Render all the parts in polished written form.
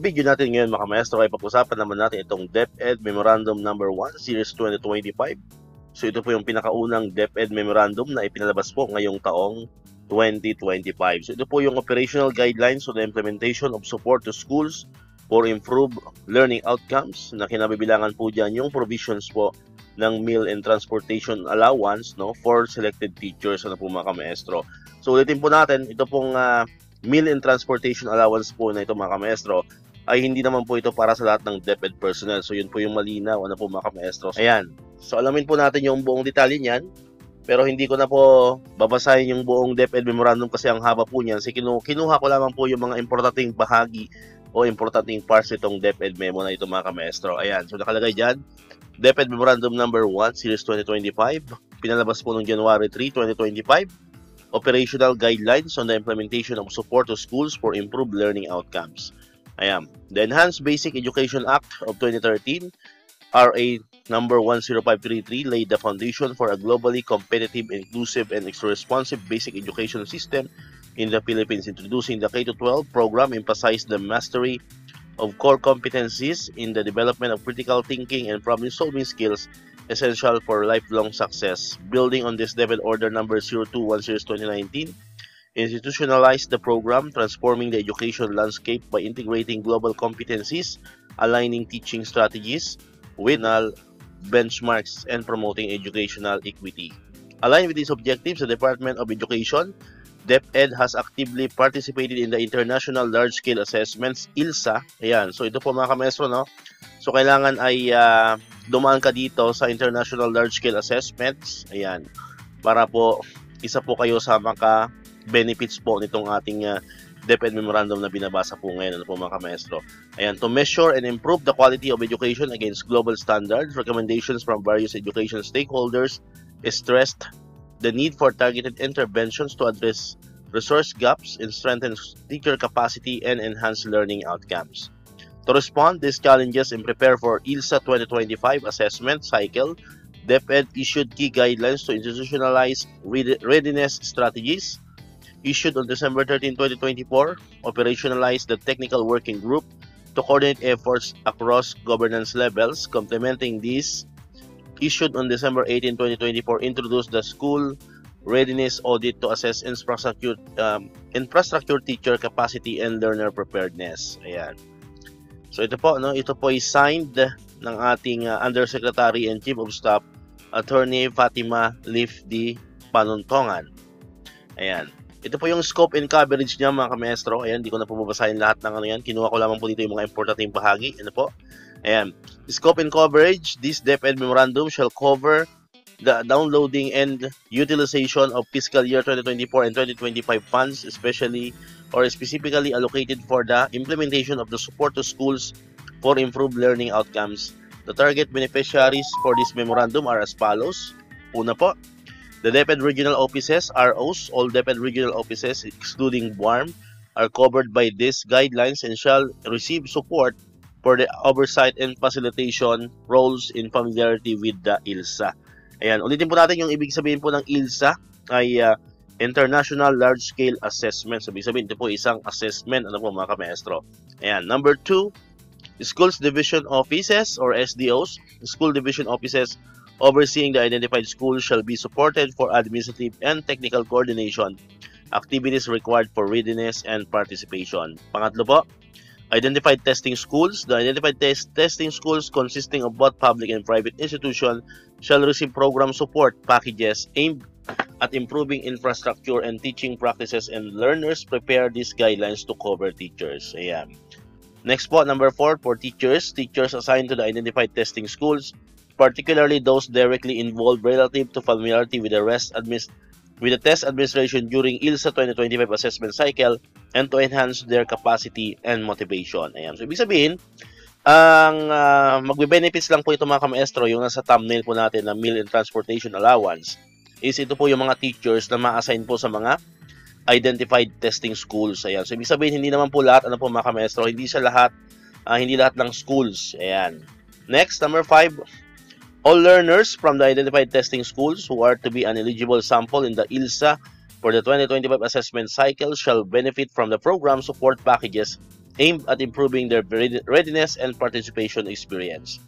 video natin ngayon mga maestro ay pag-usapan naman natin itong DepEd Memorandum number 1 Series 2025. So ito po yung pinakaunang DepEd Memorandum na ipinalabas po ngayong taong 2025. So ito po yung operational guidelines on the implementation of support to schools for improved learning outcomes na kinabibilangan po dyan yung provisions po ng meal and transportation allowance for selected teachers po mga maestro. So ulitin po natin, ito pong meal and transportation allowance po na ito mga maestro ay hindi naman po ito para sa lahat ng DepEd personnel. So yun po yung malinaw po mga maestro. Ayan. So alamin po natin yung buong detalye niyan. Pero hindi ko na po babasahin yung buong DepEd Memorandum kasi ang haba po niyan. Kinuha ko lamang po yung mga importanteng bahagi o importanteng parts itong DepEd Memo na ito mga maestro. Ayan. So nakalagay dyan, DepEd Memorandum number 1 Series 2025. Pinalabas po noong January 3, 2025. Operational guidelines on the implementation of support to schools for improved learning outcomes. Ayan. The Enhanced Basic Education Act of 2013, RA number 10533, laid the foundation for a globally competitive, inclusive, and responsive basic education system in the Philippines. Introducing the K-12 program emphasized the mastery of core competencies in the development of critical thinking and problem-solving skills essential for lifelong success. Building on this DepEd Order number 021 Series 2019, institutionalized the program, transforming the education landscape by integrating global competencies, aligning teaching strategies with benchmarks, and promoting educational equity. Aligned with these objectives, the Department of Education, DepEd, has actively participated in the International Large-Scale Assessments, ILSA. Ayan. So ito po mga maestro, So kailangan ay dumaan ka dito sa International Large-Scale Assessments. Ayan. Para po, isa po kayo sa maka-benefits po nitong ating DepEd Memorandum na binabasa po ngayon po mga maestro. Ayan. To measure and improve the quality of education against global standards, recommendations from various education stakeholders stressed the need for targeted interventions to address resource gaps and strengthen teacher capacity and enhance learning outcomes. To respond to these challenges and prepare for ILSA 2025 assessment cycle, DepEd issued key guidelines to institutionalize readiness strategies. Issued on December 13, 2024, operationalized the technical working group to coordinate efforts across governance levels. Complementing these, issued on December 18, 2024, introduced the school readiness audit to assess infrastructure teacher capacity and learner preparedness. Ayan. So ito po, ito po is signed ng ating Undersecretary and Chief of Staff, Attorney Fatima Leaf D. Panuntongan. Ayan. Ito po yung scope and coverage niya mga maestro. Ayan, hindi ko na po babasahin lahat ng yan. Kinuha ko lamang po dito yung mga importanteng bahagi. Ano po? Ayan. Scope and coverage, this DepEd Memorandum shall cover the downloading and utilization of fiscal year 2024 and 2025 funds, especially or specifically allocated for the implementation of the support to schools for improved learning outcomes. The target beneficiaries for this memorandum are as follows. Una po, the DepEd Regional Offices, ROs, all DepEd Regional Offices, excluding BUARM, are covered by these guidelines and shall receive support for the oversight and facilitation roles in familiarity with the ILSA. Ayan, ulitin po natin yung ibig sabihin po ng ILSA ay International Large-Scale Assessment. So, ibig sabihin, ito po isang assessment, mga maestro. Ayan, number 2, Schools Division Offices or SDOs. School Division Offices overseeing the identified schools shall be supported for administrative and technical coordination, activities required for readiness and participation. Pangatlo po, identified testing schools. The identified testing schools consisting of both public and private institutions shall receive program support packages aimed at improving infrastructure and teaching practices, and learners prepare these guidelines to cover teachers. Ayan. Next po, number 4, for teachers assigned to the identified testing schools, particularly those directly involved relative to familiarity with the test administration during ILSA 2025 assessment cycle and to enhance their capacity and motivation. Ayan. So, ibig sabihin, ang magbe-benefits lang po ito mga maestro, yung nasa thumbnail po natin na meal and transportation allowance, is ito po yung mga teachers na ma-assign po sa mga identified testing schools. Ayan. So, ibig sabihin, hindi naman po lahat, mga maestro, hindi lahat ng schools. Ayan. Next, number 5, all learners from the identified testing schools who are to be an eligible sample in the ILSA for the 2025 assessment cycle shall benefit from the program support packages aimed at improving their readiness and participation experience.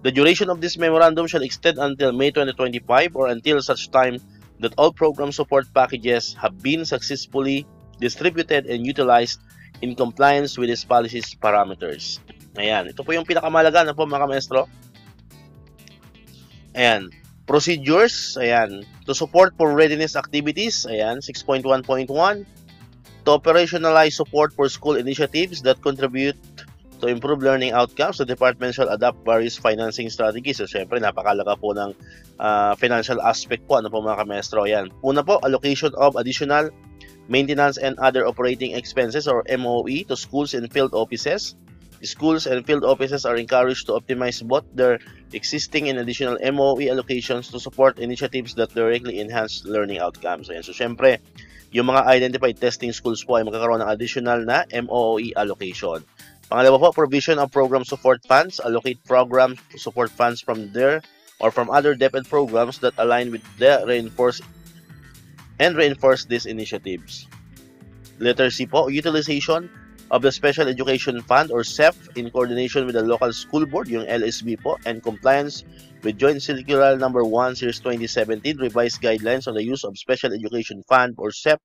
The duration of this memorandum shall extend until May 2025 or until such time that all program support packages have been successfully distributed and utilized in compliance with these policies parameters. Ayan, ito po yung pinakamalaga na po mga maestro. Ayan, procedures, ayan, to support for readiness activities, ayan, 6.1.1, to operationalize support for school initiatives that contribute to improve learning outcomes, the department shall adopt various financing strategies. So, syempre, napakalaga po ng financial aspect po, ano po mga kamestro. Yan. Una po, allocation of additional maintenance and other operating expenses or MOE to schools and field offices. The schools and field offices are encouraged to optimize both their existing and additional MOE allocations to support initiatives that directly enhance learning outcomes. Ayan. So, syempre, yung mga identified testing schools po ay magkakaroon ng additional na MOE allocation. Pangalawa po, provision of program support funds. Allocate program support funds from there or from other DepEd programs that align with the reinforce these initiatives. Letter C po, utilization of the Special Education Fund or SEF in coordination with the local school board, yung LSB po, and compliance with Joint Circular Number 1 Series 2017 revised guidelines on the use of Special Education Fund or SEF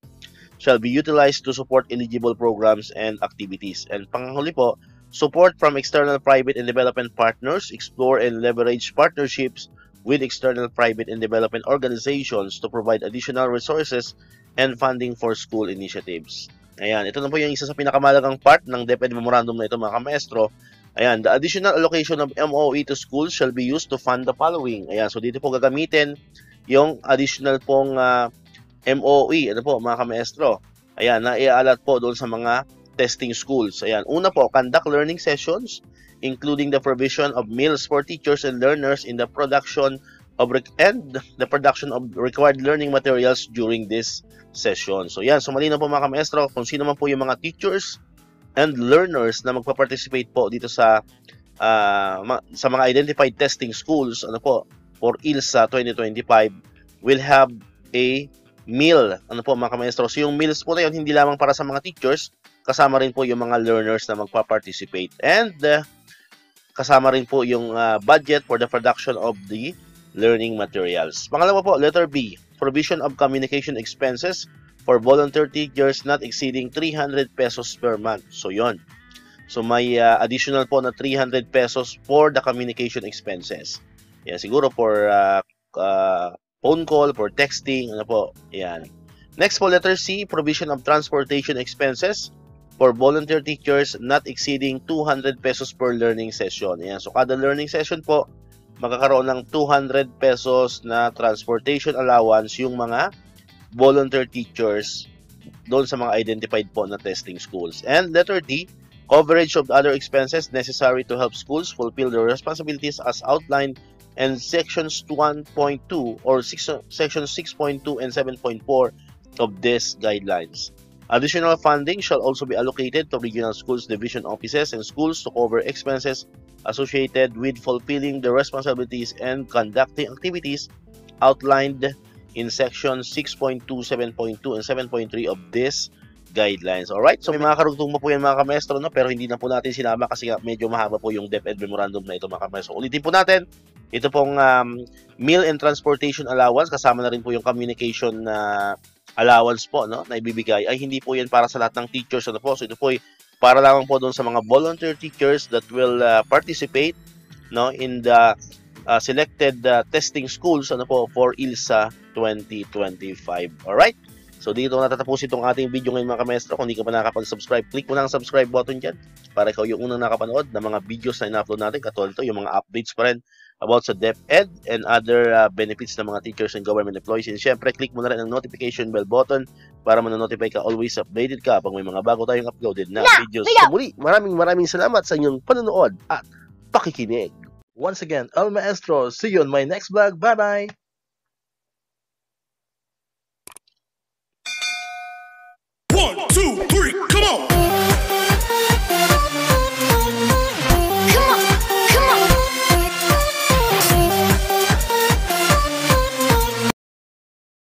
shall be utilized to support eligible programs and activities. And panghuli po, support from external private and development partners, explore and leverage partnerships with external private and development organizations to provide additional resources and funding for school initiatives. Ayan, ito na po yung isa sa pinakamalagang part ng DepEd Memorandum na ito mga kamaestro. Ayan, the additional allocation of MOE to schools shall be used to fund the following. Ayan, so dito po gagamitin yung additional pong MOE, ano po mga kamaestro. Ayan, na i-alat po doon sa mga testing schools. Ayan, una po, conduct learning sessions including the provision of meals for teachers and learners in the production of required learning materials during this session. So yan, so malinaw po mga kamaestro kung sino man po yung mga teachers and learners na magpa-participate po dito sa mga identified testing schools, ano po, for ILSA 2025 will have a meal, ano po mga kamaestro. So yung meals po na yun, hindi lamang para sa mga teachers, kasama rin po yung mga learners na magpa-participate. And kasama rin po yung budget for the production of the learning materials. Pangalawa po, letter B, provision of communication expenses for volunteer teachers not exceeding 300 pesos per month. So yon. So may additional po na 300 pesos for the communication expenses. Yan, siguro for phone call, for texting, ano po, yan. Next po, letter C, provision of transportation expenses for volunteer teachers not exceeding 200 pesos per learning session. Yan, so kada learning session po, magkakaroon ng 200 pesos na transportation allowance yung mga volunteer teachers doon sa mga identified po na testing schools. And letter D, coverage of other expenses necessary to help schools fulfill their responsibilities as outlined in sections 1.2 or sections 6.2 and 7.4 of these guidelines. Additional funding shall also be allocated to regional schools division offices and schools to cover expenses associated with fulfilling the responsibilities and conducting activities outlined in section 6.2, 7.2, and 7.3 of this guidelines. Alright, so may mga karugtong po yan mga kamestro, no? Pero hindi na po natin sinama kasi medyo mahaba po yung DepEd Memorandum na ito mga kamestro. Ulitin po natin, ito pong meal and transportation allowance, kasama na rin po yung communication allowance po, no, na ibibigay, ay hindi po yan para sa lahat ng teachers, ano po. So ito po ay para lang po doon sa mga volunteer teachers that will participate, no, in the selected testing schools, ano po, for ILSA 2025. Alright? So dito natatapusin itong ating video ngayon mga kamestro. Kung hindi ka pa nakakapag-subscribe, click mo na ang subscribe button dyan para ikaw yung unang nakapanood ng mga videos na ina-upload natin. Katulad ito, yung mga updates pa rin about sa DepEd and other benefits ng mga teachers and government employees. And syempre, click mo na rin ang notification bell button para ma-notify ka, always updated ka pag may mga bago tayong uploaded na videos. So muli, maraming salamat sa inyong panonood at pakikinig. Once again, El Maestro, see you on my next vlog. Bye-bye! 1, 2, 3, come on!